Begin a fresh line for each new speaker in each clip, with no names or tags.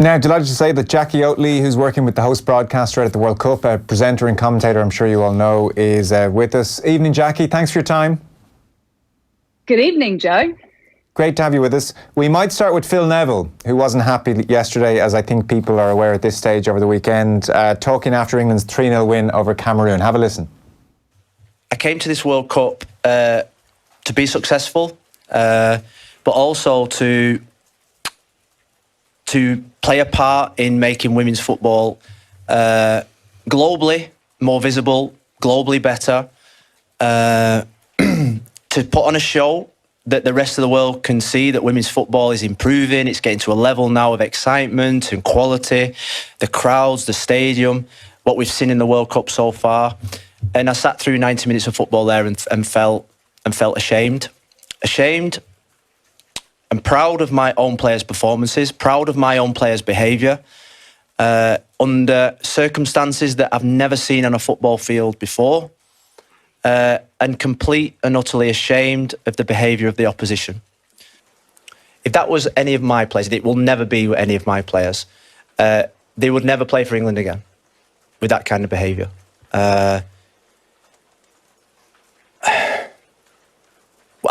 Now, delighted to say that Jacqui Oatley, who's working with the host broadcaster at the World Cup, a presenter and commentator I'm sure you all know, is with us. Evening, Jacqui. Thanks for your time.
Good evening, Joe.
Great to have you with us. We might start with Phil Neville, who wasn't happy yesterday, as I think people are aware at this stage over the weekend, talking after England's 3-0 win over Cameroon. Have a listen.
I came to this World Cup to be successful, but also to play a part in making women's football globally more visible, globally better, to put on a show that the rest of the world can see that women's football is improving. It's getting to a level now of excitement and quality, the crowds, the stadium, what we've seen in the World Cup so far. And I sat through 90 minutes of football there and felt ashamed. Ashamed and proud of my own players' performances, proud of my own players' behaviour, under circumstances that I've never seen on a football field before, and complete and utterly ashamed of the behaviour of the opposition. If that was any of my players, it will never be any of my players. They would never play for England again with that kind of behaviour. I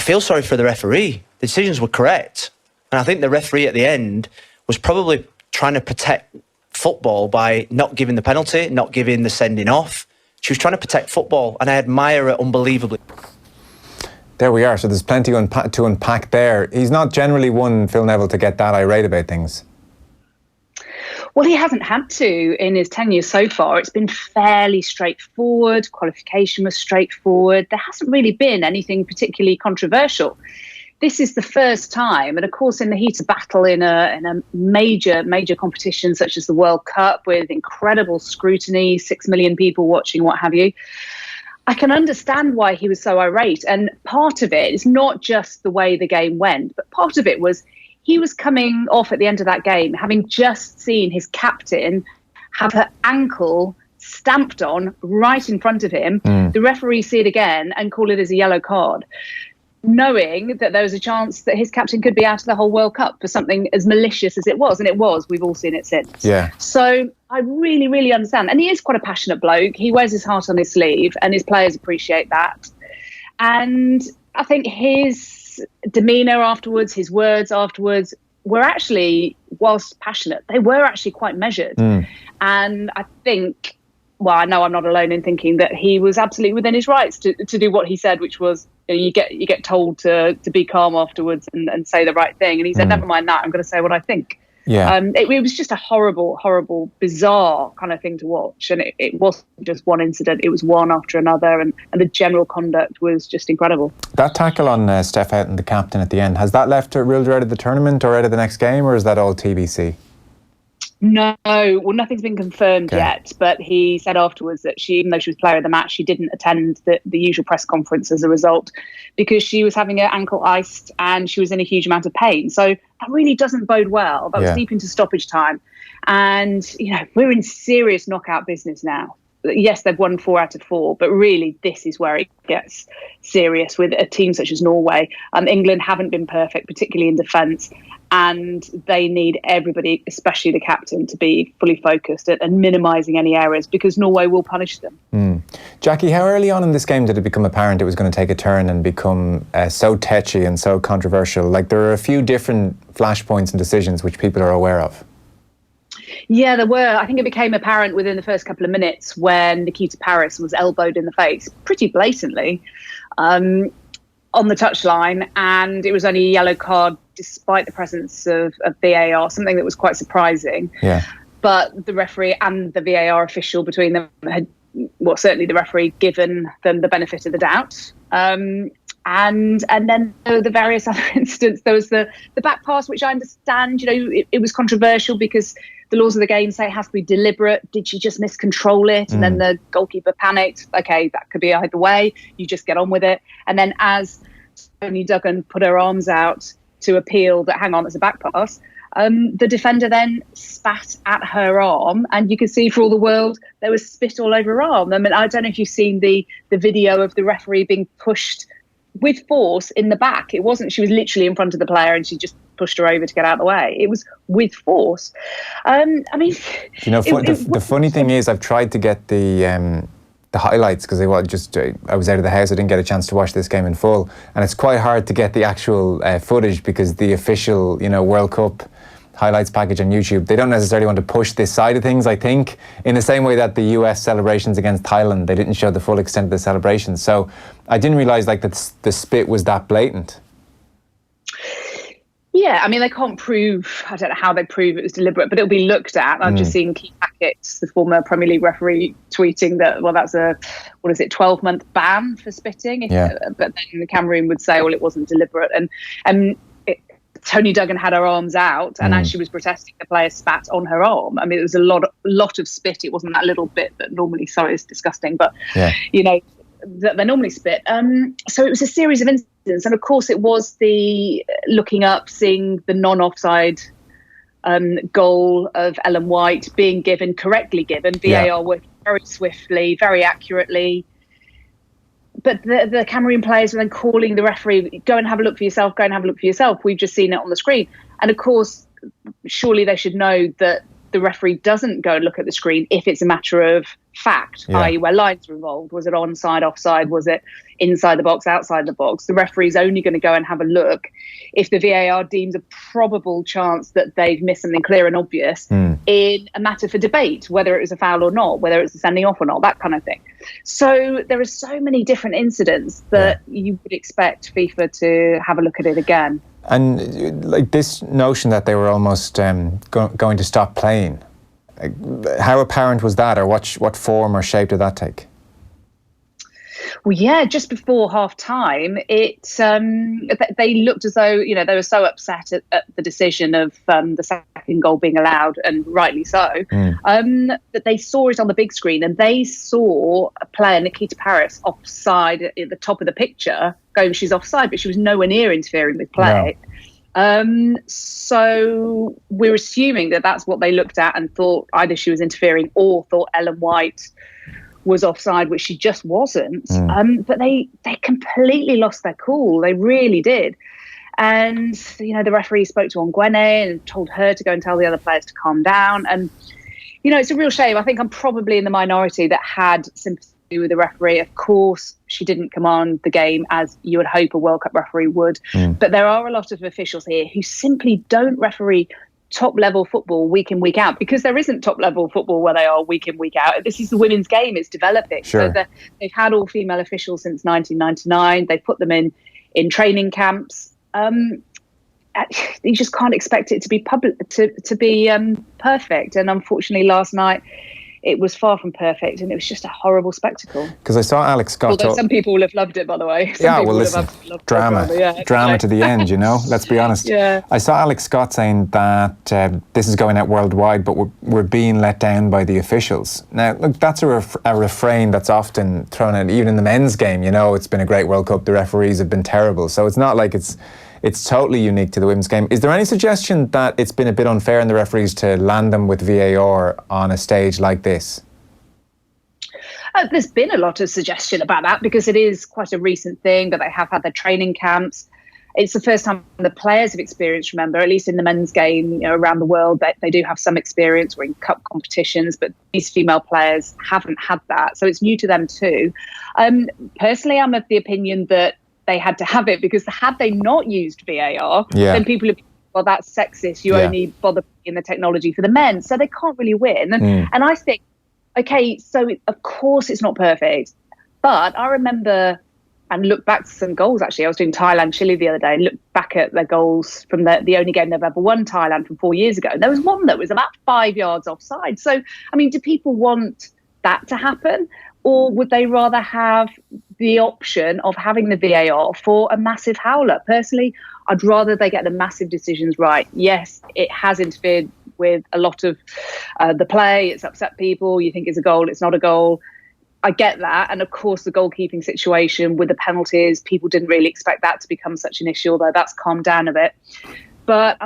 feel sorry for the referee. The decisions were correct. And I think the referee at the end was probably trying to protect football by not giving the penalty, not giving the sending off. She was trying to protect football, and I admire her unbelievably.
There we are. So there's plenty to unpack there. He's not generally one, Phil Neville, to get that irate about things.
Well, he hasn't had to in his tenure so far. It's been fairly straightforward. Qualification was straightforward. There hasn't really been anything particularly controversial. This is the first time, and of course in the heat of battle in a major competition such as the World Cup with incredible scrutiny, 6 million people watching, what have you, I can understand why he was so irate. And part of it is not just the way the game went, but part of it was he was coming off at the end of that game, having just seen his captain have her ankle stamped on right in front of him. The referee see it again and call it as a yellow card, knowing that there was a chance that his captain could be out of the whole World Cup for something as malicious as it was. And it was. We've all seen it since.
Yeah.
So I really, really understand. And he is quite a passionate bloke. He wears his heart on his sleeve, and his players appreciate that. And I think his demeanour afterwards, his words afterwards, were actually, whilst passionate, they were actually quite measured. And I think, well, I know I'm not alone in thinking that he was absolutely within his rights to do what he said, which was, you get told to be calm afterwards and say the right thing. And he said, never mind that, I'm going to say what I think.
Yeah.
It was just a horrible, bizarre kind of thing to watch. And it wasn't just one incident, it was one after another. And the general conduct was just incredible.
That tackle on Steph Houghton, the captain at the end, has that left her ruled out of the tournament or out of the next game, or is that all TBC?
No, well, nothing's been confirmed yet, but he said afterwards that even though she was player of the match, she didn't attend the usual press conference as a result because she was having her ankle iced and she was in a huge amount of pain. So that really doesn't bode well. That was deep into stoppage time. And, we're in serious knockout business now. Yes, they've won 4 out of 4, but really this is where it gets serious with a team such as Norway. England haven't been perfect, particularly in defence. And they need everybody, especially the captain, to be fully focused and minimising any errors because Norway will punish them.
Jacqui, how early on in this game did it become apparent it was going to take a turn and become so tetchy and so controversial? Like, there are a few different flashpoints and decisions which people are aware of.
Yeah, there were. I think it became apparent within the first couple of minutes when Nikita Paris was elbowed in the face pretty blatantly on the touchline, and it was only a yellow card despite the presence of VAR, something that was quite surprising. Yeah. But the referee and the VAR official between them had, well, certainly the referee, given them the benefit of the doubt. And then the various other incidents. There was the back pass, which I understand, it was controversial because the laws of the game say it has to be deliberate. Did she just miscontrol it? And then the goalkeeper panicked. Okay, that could be either way. You just get on with it. And then as Tony Duggan put her arms out to appeal that, hang on, it's a back pass, the defender then spat at her arm, and you could see for all the world there was spit all over her arm. I mean, I don't know if you've seen the video of the referee being pushed with force in the back. It wasn't, she was literally in front of the player and she just pushed her over to get out of the way. It was with force. I mean,
the funny thing is, I've tried to get the highlights because I was out of the house. I didn't get a chance to watch this game in full, and it's quite hard to get the actual footage because the official, World Cup highlights package on YouTube, they don't necessarily want to push this side of things, I think, in the same way that the US celebrations against Thailand, they didn't show the full extent of the celebrations. So I didn't realise that the spit was that blatant.
Yeah, I mean, they can't prove, I don't know how they prove it was deliberate, but it'll be looked at. I've just seen Keith Hackett, the former Premier League referee, tweeting that, well, that's a 12-month ban for spitting. But then the Cameroon would say, well, it wasn't deliberate. And Tony Duggan had her arms out, and as she was protesting, the player spat on her arm. I mean, it was a lot of spit. It wasn't that little bit that normally, sorry, it's disgusting, but, that they normally spit. So it was a series of incidents. And of course, it was the looking up, seeing the non-offside goal of Ellen White being correctly given. VAR working very swiftly, very accurately. But the Cameroon players were then calling the referee, go and have a look for yourself, go and have a look for yourself. We've just seen it on the screen. And of course, surely they should know that the referee doesn't go and look at the screen if it's a matter of fact, i.e. where lines were involved. Was it onside, offside? Was it inside the box, outside the box? The referee's only going to go and have a look if the VAR deems a probable chance that they've missed something clear and obvious in a matter for debate, whether it was a foul or not, whether it's a sending off or not, that kind of thing. So there are so many different incidents that you would expect FIFA to have a look at it again.
And like this notion that they were almost going to stop playing, how apparent was that, or what form or shape did that take?
Well, yeah, just before half time, they looked as though, they were so upset at the decision of the second goal being allowed, and rightly so, that they saw it on the big screen, and they saw a player, Nikita Paris, offside at the top of the picture, going, she's offside, but she was nowhere near interfering with play. No. So we're assuming that that's what they looked at and thought either she was interfering or thought Ellen White was offside, which she just wasn't. But they completely lost their cool. They really did. And, the referee spoke to Ongwene and told her to go and tell the other players to calm down. And, it's a real shame. I think I'm probably in the minority that had sympathy with the referee. Of course, she didn't command the game as you would hope a World Cup referee would. But there are a lot of officials here who simply don't referee top-level football week in, week out, because there isn't top-level football where they are week in, week out. This is the women's game. It's developing.
Sure.
So they've had all-female officials since 1999. They've put them in training camps. You just can't expect it to be perfect. And unfortunately, last night, it was far from perfect, and it was just a horrible spectacle.
Because I saw Alex Scott.
Although some people will have loved it, by the way.
Listen, drama to the end, let's be honest.
Yeah.
I saw Alex Scott saying that this is going out worldwide, but we're being let down by the officials. Now, look, that's a refrain that's often thrown out, even in the men's game. It's been a great World Cup, the referees have been terrible. So it's not like it's totally unique to the women's game. Is there any suggestion that it's been a bit unfair in the referees to land them with VAR on a stage like this?
There's been a lot of suggestion about that because it is quite a recent thing, but they have had their training camps. It's the first time the players have experienced, remember, at least in the men's game around the world, that they do have some experience. We're in cup competitions, but these female players haven't had that. So it's new to them too. Personally, I'm of the opinion that they had to have it, because had they not used VAR, then people would be, well, that's sexist. You only bother in the technology for the men. So they can't really win. And I think, okay, so of course it's not perfect. But I remember and looked back to some goals, actually. I was doing Thailand-Chile the other day and looked back at the goals from the only game they've ever won, Thailand, from 4 years ago. And there was one that was about 5 yards offside. So, I mean, do people want that to happen? Or would they rather have the option of having the VAR for a massive howler? Personally, I'd rather they get the massive decisions right. Yes, it has interfered with a lot of the play. It's upset people. You think it's a goal, it's not a goal. I get that. And of course, the goalkeeping situation with the penalties, people didn't really expect that to become such an issue, although that's calmed down a bit. But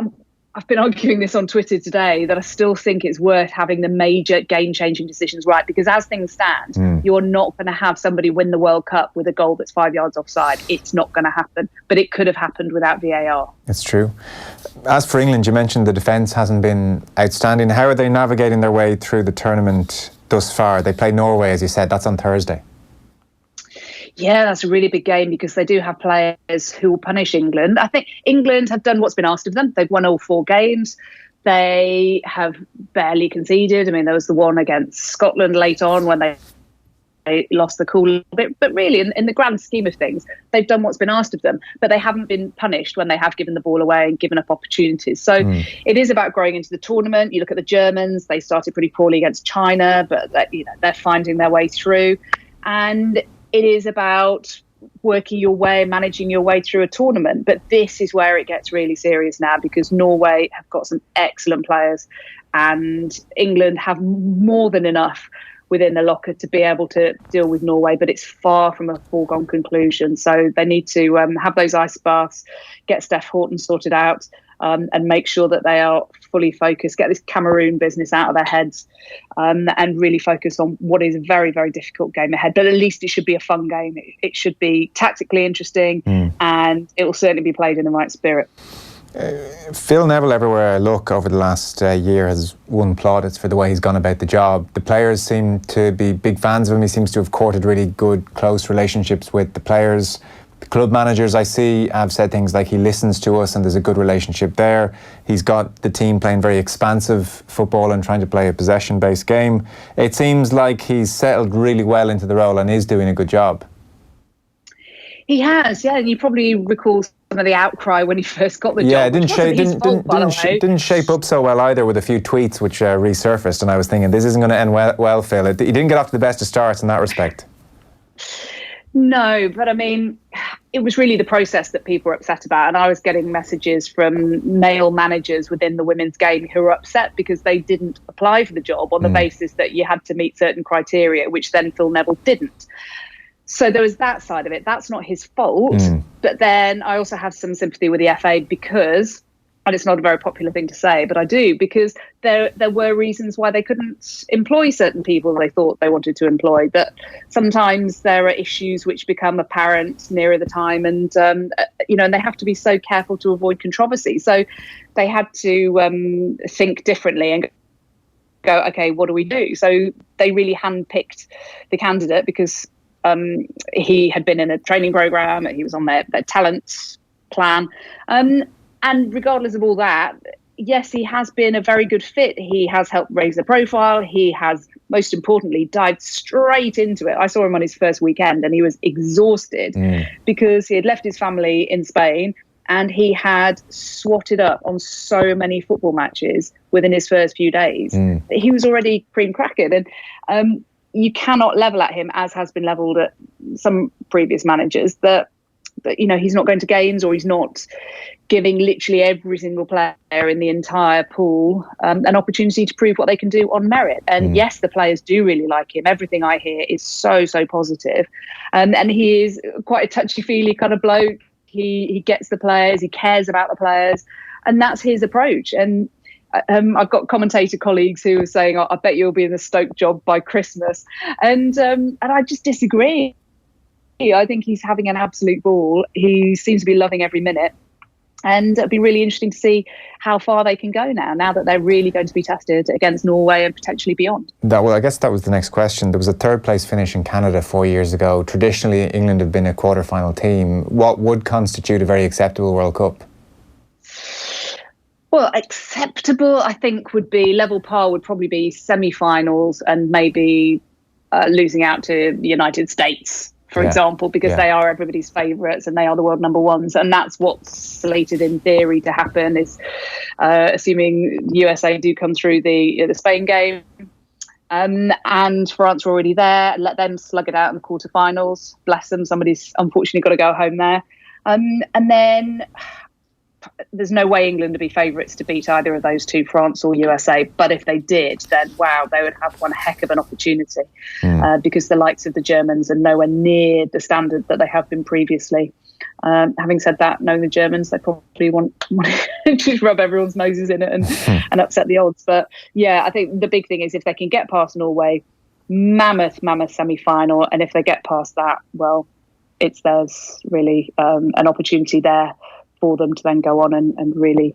I've been arguing this on Twitter today, that I still think it's worth having the major game-changing decisions right, because as things stand, you're not going to have somebody win the World Cup with a goal that's 5 yards offside. It's not going to happen, but it could have happened without VAR.
It's true. As for England, you mentioned the defence hasn't been outstanding. How are they navigating their way through the tournament thus far? They play Norway, as you said. That's on Thursday.
Yeah, that's a really big game because they do have players who will punish England. I think England have done what's been asked of them. They've won all 4 games. They have barely conceded. I mean, there was the one against Scotland late on when they lost the cool a bit. But really, in the grand scheme of things, they've done what's been asked of them. But they haven't been punished when they have given the ball away and given up opportunities. So it is about growing into the tournament. You look at the Germans. They started pretty poorly against China, but they're finding their way through. And it is about working your way, managing your way through a tournament. But this is where it gets really serious now, because Norway have got some excellent players and England have more than enough within the locker to be able to deal with Norway. But it's far from a foregone conclusion. So they need to have those ice baths, get Steph Houghton sorted out, and make sure that they are fully focused, get this Cameroon business out of their heads, and really focus on what is a very, very difficult game ahead. But at least it should be a fun game. It should be tactically interesting, and it will certainly be played in the right spirit.
Phil Neville, everywhere I look over the last year, has won plaudits for the way he's gone about the job. The players seem to be big fans of him. He seems to have courted really good, close relationships with the players. The club managers I see have said things like he listens to us and there's a good relationship there. He's got the team playing very expansive football and trying to play a possession-based game. It seems like he's settled really well into the role and is doing a good job.
He has, yeah. And you probably recall some of the outcry when he first got the job.
Yeah, it didn't shape up so well either, with a few tweets which resurfaced, and I was thinking, this isn't going to end well, Phil. He didn't get off to the best of starts in that respect.
No, but I mean, it was really the process that people were upset about. And I was getting messages from male managers within the women's game who were upset because they didn't apply for the job on the basis that you had to meet certain criteria, which then Phil Neville didn't. So there was that side of it. That's not his fault. But then I also have some sympathy with the FA because, and it's not a very popular thing to say, but I do, because there were reasons why they couldn't employ certain people they thought they wanted to employ. But sometimes there are issues which become apparent nearer the time, and and they have to be so careful to avoid controversy. So they had to think differently and go, okay, what do we do? So they really handpicked the candidate because he had been in a training program, he was on their talent plan. And regardless of all that, yes, he has been a very good fit. He has helped raise the profile. He has, most importantly, dived straight into it. I saw him on his first weekend and he was exhausted because he had left his family in Spain and he had swatted up on so many football matches within his first few days. He was already cream cracking. And you cannot level at him, as has been levelled at some previous managers, that he's not going to games, or he's not giving literally every single player in the entire pool an opportunity to prove what they can do on merit. And yes, the players do really like him. Everything I hear is so positive. And he is quite a touchy-feely kind of bloke. He gets the players, he cares about the players, and that's his approach. And I've got commentator colleagues who are saying, I bet you'll be in the Stoke job by Christmas. And I just disagree. I think he's having an absolute ball. He seems to be loving every minute. And it'll be really interesting to see how far they can go now that they're really going to be tested against Norway and potentially beyond.
Well, I guess that was the next question. There was a third place finish in Canada 4 years ago. Traditionally, England have been a quarter-final team. What would constitute a very acceptable World Cup?
Well, acceptable, I think, would be level par, would probably be semi-finals and maybe losing out to the United States, for example, because they are everybody's favourites and they are the world number ones. And that's what's slated in theory to happen, is assuming USA do come through the Spain game. And France are already there. Let them slug it out in the quarterfinals. Bless them. Somebody's unfortunately got to go home there. And then there's no way England would be favourites to beat either of those two, France or USA. But if they did, then wow, they would have one heck of an opportunity because the likes of the Germans are nowhere near the standard that they have been previously. Having said that, knowing the Germans, they probably want to just rub everyone's noses in it and upset the odds. But yeah, I think the big thing is if they can get past Norway, mammoth semi-final, and if they get past that, well, there's really an opportunity there for them to then go on and really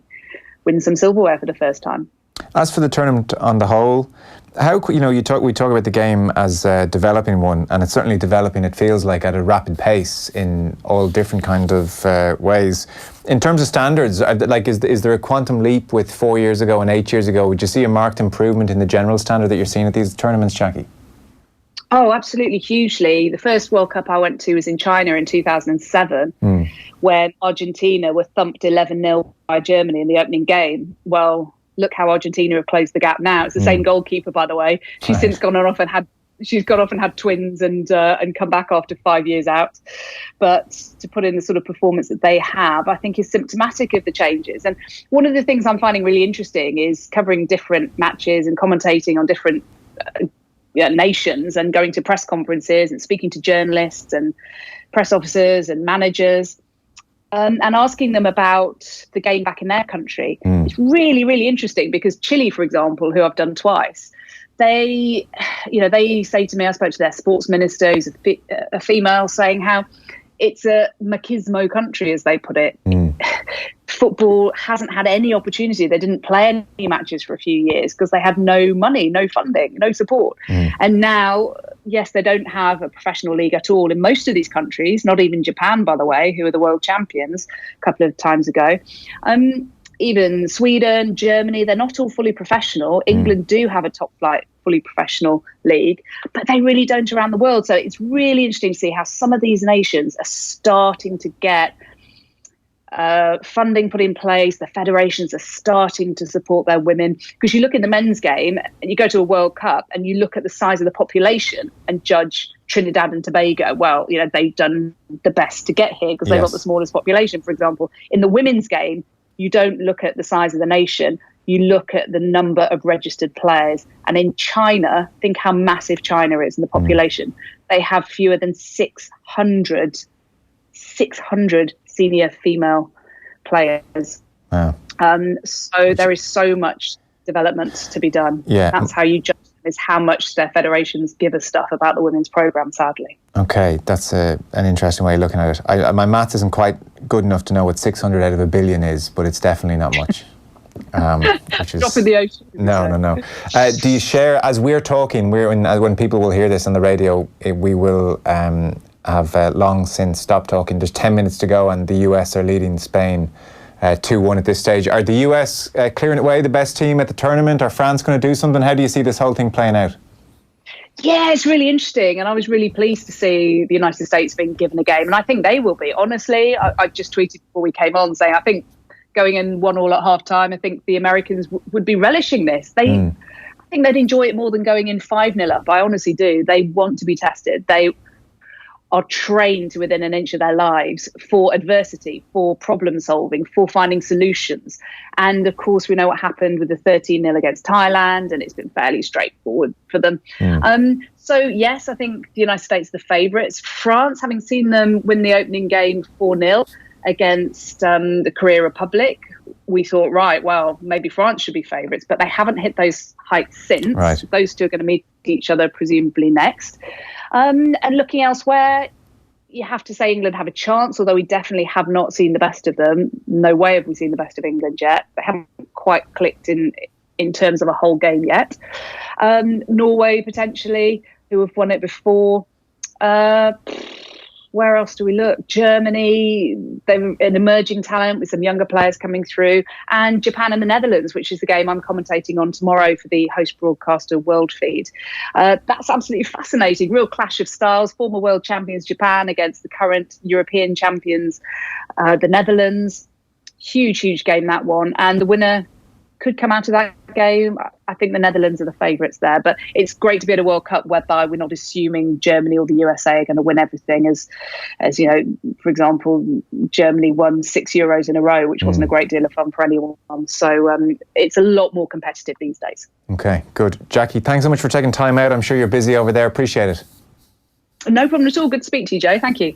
win some silverware for the first time.
As for the tournament on the whole, we talk about the game as developing one, and it's certainly developing, it feels like, at a rapid pace in all different kind of ways. In terms of standards, is there a quantum leap with 4 years ago and 8 years ago? Would you see a marked improvement in the general standard that you're seeing at these tournaments, Jacqui?
Oh, absolutely, hugely. The first World Cup I went to was in China in 2007, when Argentina were thumped 11-0 by Germany in the opening game. Well, look how Argentina have closed the gap now. It's the same goalkeeper, by the way. She's since gone off and had twins and come back after 5 years out. But to put in the sort of performance that they have, I think is symptomatic of the changes. And one of the things I'm finding really interesting is covering different matches and commentating on different nations and going to press conferences and speaking to journalists and press officers and managers. And asking them about the game back in their country. It's really, really interesting because Chile, for example, who I've done twice, they say to me, I spoke to their sports minister, who's a female, saying how it's a machismo country, as they put it. Football hasn't had any opportunity. They didn't play any matches for a few years because they had no money, no funding, no support. And now, yes, they don't have a professional league at all in most of these countries, not even Japan, by the way, who are the world champions a couple of times ago. Even Sweden, Germany, they're not all fully professional. England do have a top flight, fully professional league, but they really don't around the world. So it's really interesting to see how some of these nations are starting to get funding put in place. The federations are starting to support their women, because you look in the men's game and you go to a World Cup and you look at the size of the population and judge Trinidad and Tobago. Well, they've done the best to get here because they've got the smallest population, for example. In the women's game, you don't look at the size of the nation, you look at the number of registered players. And in China, think how massive China is in the population. They have fewer than 600 senior female players. Wow. So there is so much development to be done. Yeah. That's how you judge them, is how much their federations give us stuff about the women's programme, sadly.
Okay, that's an interesting way of looking at it. My maths isn't quite good enough to know what 600 out of a billion is, but it's definitely not much. Which is,
drop in the ocean.
No. Do you share, as we're talking, when people will hear this on the radio, we will have long since stopped talking. There's 10 minutes to go and the US are leading Spain 2-1 at this stage. Are the US clearing away the best team at the tournament? Are France going to do something? How do you see this whole thing playing out?
Yeah, it's really interesting, and I was really pleased to see the United States being given a game, and I think they will be. Honestly, I just tweeted before we came on saying I think going in 1-1 at half-time, I think the Americans would be relishing this. I think they'd enjoy it more than going in 5-0 up. I honestly do. They want to be tested. They are trained to within an inch of their lives for adversity, for problem solving, for finding solutions. And of course, we know what happened with the 13-0 against Thailand, and it's been fairly straightforward for them. So yes, I think the United States are the favourites. France, having seen them win the opening game 4-0 against the Korea Republic, we thought, right, well, maybe France should be favourites, but they haven't hit those heights since. Right. Those two are going to meet each other presumably next. And looking elsewhere, you have to say England have a chance, although we definitely have not seen the best of them. No way have we seen the best of England yet. They haven't quite clicked in terms of a whole game yet. Norway, potentially, who have won it before. Where else do we look? Germany, they're an emerging talent with some younger players coming through. And Japan and the Netherlands, which is the game I'm commentating on tomorrow for the host broadcaster World Feed. That's absolutely fascinating. Real clash of styles. Former world champions Japan against the current European champions, the Netherlands. Huge game, that one. And the winner could come out of that game. I think the Netherlands are the favourites there, but it's great to be at a World Cup whereby we're not assuming Germany or the USA are going to win everything. As you know, for example, Germany won 6 Euros in a row, which wasn't a great deal of fun for anyone. So it's a lot more competitive these days. Okay, good. Jacqui, thanks so much for taking time out. I'm sure you're busy over there. Appreciate it. No problem at all. Good to speak to you, Joe. Thank you.